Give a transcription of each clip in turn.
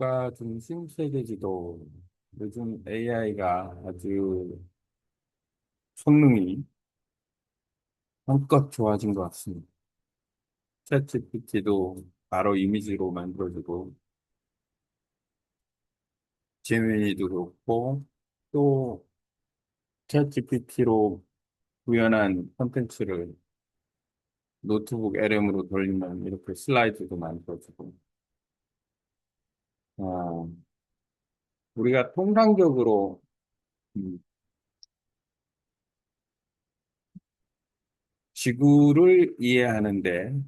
국가 중심 세계 지도. 요즘 AI가 아주 성능이 한껏 좋아진 것 같습니다. 챗GPT도 바로 이미지로 만들어주고, 제미니도 그렇고, 또 챗GPT로 구현한 콘텐츠를 노트북 LM으로 돌리면 이렇게 슬라이드도 만들어주고, 어, 우리가 통상적으로 음, 지구를 이해하는데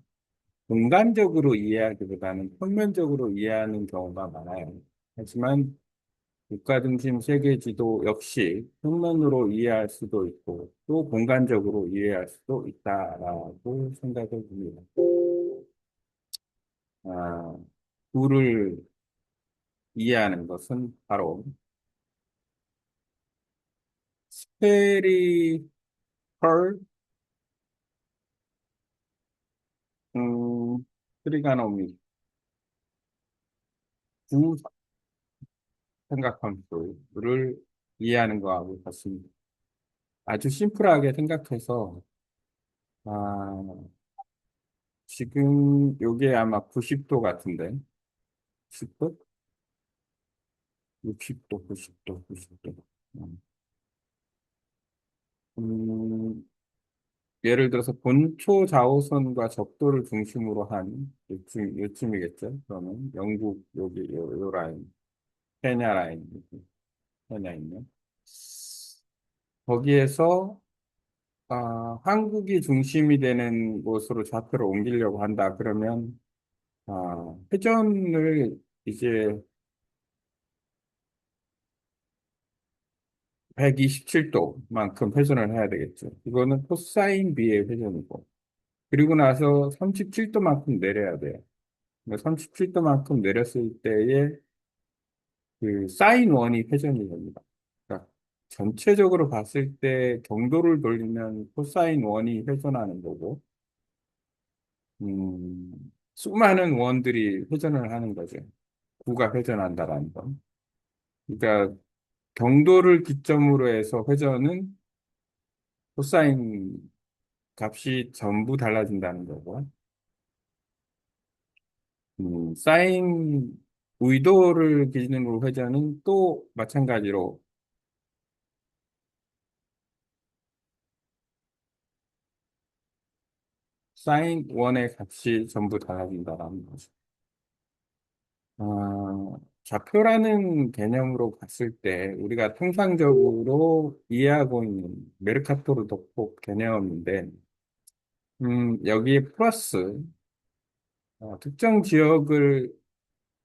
공간적으로 이해하기보다는 평면적으로 이해하는 경우가 많아요. 하지만 국가 중심 세계 지도 역시 평면으로 이해할 수도 있고 또 공간적으로 이해할 수도 있다라고 생각을 듭니다. 아, 구를 이해하는 것은 바로 스페리컬, 트리가노미, 구 삼각함수를 이해하는 것하고 같습니다. 아주 심플하게 생각해서 아, 지금 요게 아마 90도 같은데 10도? 60도, 90도, 90도. 음, 예를 들어서 본초 좌우선과 적도를 중심으로 한 요쯤이겠죠. 그러면 영국 여기 요 라인, 케냐 라인, 케냐 있는 거기에서 한국이 중심이 되는 곳으로 좌표를 옮기려고 한다. 그러면 회전을 이제 127도만큼 회전을 해야 되겠죠. 이거는 코사인 B의 회전이고. 그리고 나서 37도만큼 내려야 돼요. 37도만큼 내렸을 때에 그 사인 원이 회전이 됩니다. 그러니까 전체적으로 봤을 때 경도를 돌리면 코사인 원이 회전하는 거고, 수많은 원들이 회전을 하는 거죠. 구가 회전한다라는 건. 그러니까 경도를 기점으로 해서 회전은 코사인 값이 전부 달라진다는 거고, 사인 의도를 기준으로 회전은 또 마찬가지로 사인 원의 값이 전부 달라진다는 거죠. 좌표라는 개념으로 봤을 때 우리가 통상적으로 이해하고 있는 메르카토르 독복 개념인데, 여기에 플러스 특정 지역을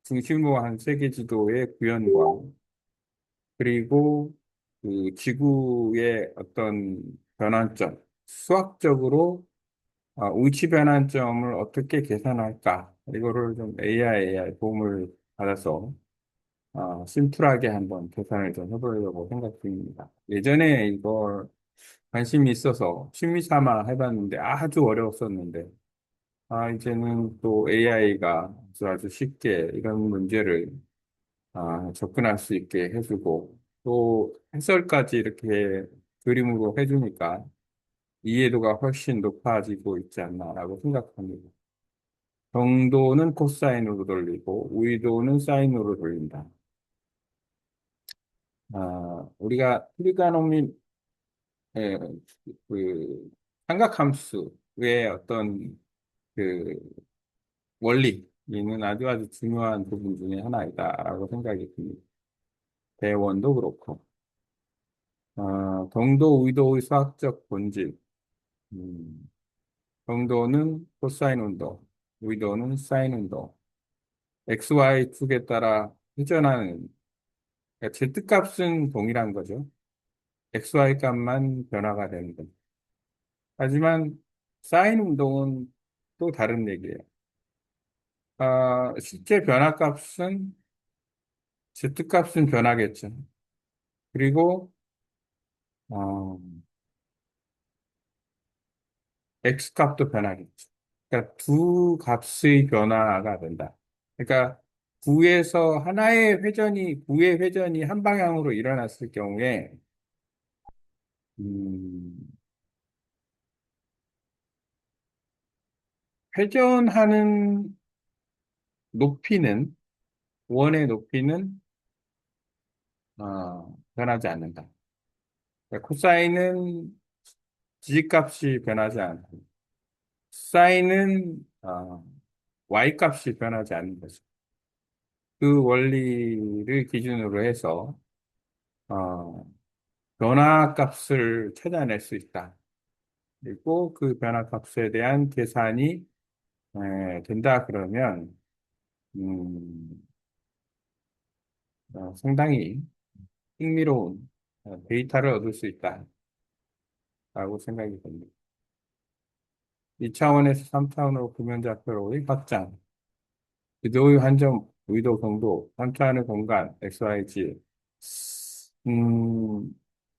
중심으로 한 세계 지도의 구현과 그리고 그 지구의 어떤 변환점, 수학적으로 위치 변환점을 어떻게 계산할까? 이거를 좀 AI 도움을 받아서 심플하게 한번 계산을 좀 해보려고 생각 중입니다. 예전에 이걸 관심이 있어서 취미 삼아 해봤는데 아주 어려웠었는데 이제는 또 AI가 아주 쉽게 이런 문제를 접근할 수 있게 해주고 또 해설까지 이렇게 그림으로 해주니까 이해도가 훨씬 높아지고 있지 않나라고 생각합니다. 정도는 코사인으로 돌리고 우위도는 사인으로 돌린다. 우리가 트리가노미 그 삼각함수의 어떤 그 원리는 아주 중요한 부분 중에 하나이다라고 생각이 듭니다. 대원도 그렇고, 정도, 의도의 수학적 본질, 음, 정도는 코사인 운동, 의도는 사인 운동, XY 축에 따라 회전하는, 그러니까 Z 값은 동일한 거죠. XY 값만 변화가 되는 거죠. 하지만 사인 운동은 또 다른 얘기예요. 실제 변화값은 Z값은 변하겠죠. 그리고 어, X값도 변하겠죠. 그러니까 두 값의 변화가 된다. 그러니까 구에서 하나의 회전이, 구의 회전이 한 방향으로 일어났을 경우에, 음, 회전하는 높이는, 원의 높이는, 변하지 않는다. 그러니까 코사인은 G값이 변하지 않고, 사인은, Y값이 변하지 않는 거죠. 그 원리를 기준으로 해서, 어, 변화값을 찾아낼 수 있다. 그리고 그 변화값에 대한 계산이 된다 그러면 음, 상당히 흥미로운 데이터를 얻을 수 있다라고 생각이 듭니다. 2차원에서 3차원으로 구면좌표로의 확장, 기도의 한 점, 의도 경도, 3차원의 공간, XYZ. 음,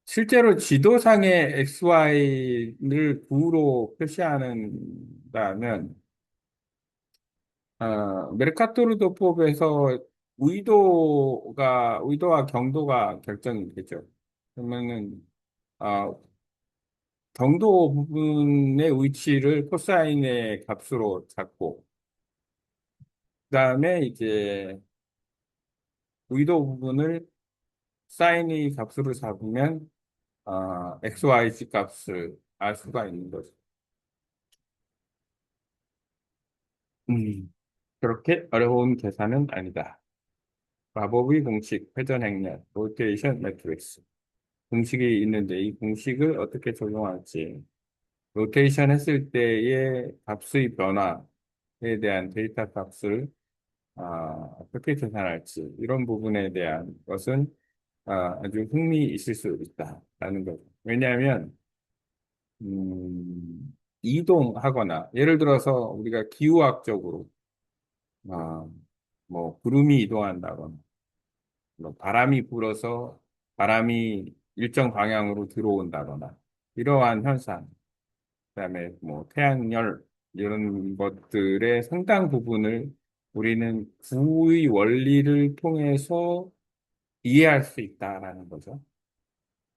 실제로 지도상의 XY를 구로 표시하는다면 메르카토르도법에서 의도와 경도가 결정이 되죠. 그러면은, 아, 경도 부분의 위치를 코사인의 값으로 잡고, 그 다음에 이제 의도 부분을 사인의 값으로 잡으면, XYZ 값을 알 수가 있는 거죠. 그렇게 어려운 계산은 아니다. 마법의 공식, 회전 행렬, 로테이션 매트릭스. 공식이 있는데 이 공식을 어떻게 적용할지, 로테이션 했을 때의 값의 변화에 대한 데이터 값을 어떻게 계산할지, 이런 부분에 대한 것은 아주 흥미 있을 수 있다라는 거죠. 왜냐하면, 이동하거나, 예를 들어서 우리가 기후학적으로, 아, 뭐, 구름이 이동한다거나, 뭐 바람이 불어서 바람이 일정 방향으로 들어온다거나, 이러한 현상, 그다음에 뭐 태양열 이런 것들의 상당 부분을 우리는 구의 원리를 통해서 이해할 수 있다라는 거죠.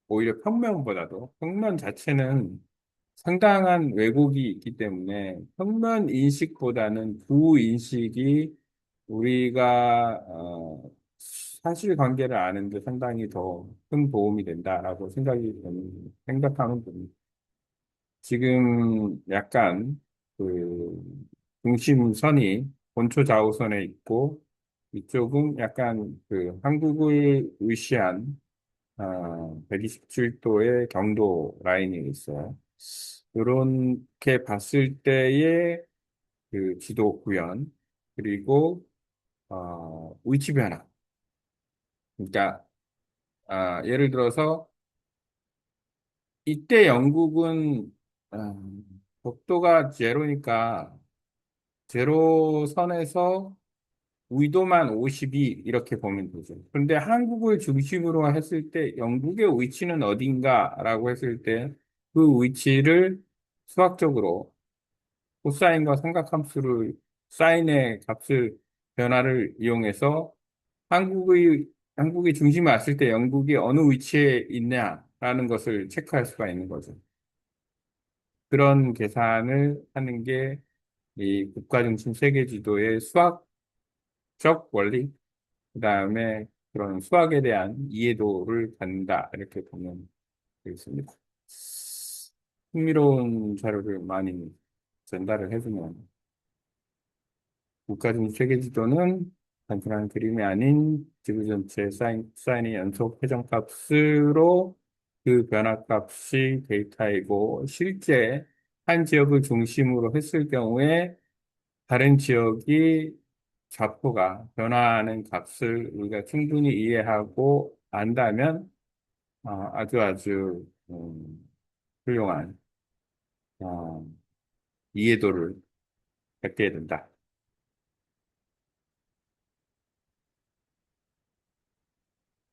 오히려 평면보다도 평면 자체는 상당한 왜곡이 있기 때문에 평면 인식보다는 구 인식이 우리가 사실관계를 아는데 상당히 더 큰 도움이 된다라고 생각하면 됩니다. 지금 약간 그 중심선이 본초 좌우선에 있고 이쪽은 약간 그 한국을 위시한 127도의 경도 라인이 있어요. 이렇게 봤을 때의 그 지도 구현 그리고 위치 변화. 그러니까 예를 들어서 이때 영국은 적도가 제로니까 제로 선에서 위도만 52 이렇게 보면 되죠. 그런데 한국을 중심으로 했을 때 영국의 위치는 어딘가라고 했을 때 그 위치를 수학적으로 코사인과 삼각함수를 사인의 값을 변화를 이용해서 한국이 중심에 왔을 때 영국이 어느 위치에 있냐라는 것을 체크할 수가 있는 거죠. 그런 계산을 하는 게 이 국가중심 세계지도의 수학적 원리, 그다음에 그런 수학에 대한 이해도를 갖는다 이렇게 보면 되겠습니다. 흥미로운 자료를 많이 전달을 해주면 국가중 체계지도는 단순한 그림이 아닌 지구 전체 사인의 연속 회전값으로 그 변화값이 데이터이고 실제 한 지역을 중심으로 했을 경우에 다른 지역이 좌표가 변화하는 값을 우리가 충분히 이해하고 안다면 아주 훌륭한 어, 이해도를 갖게 된다.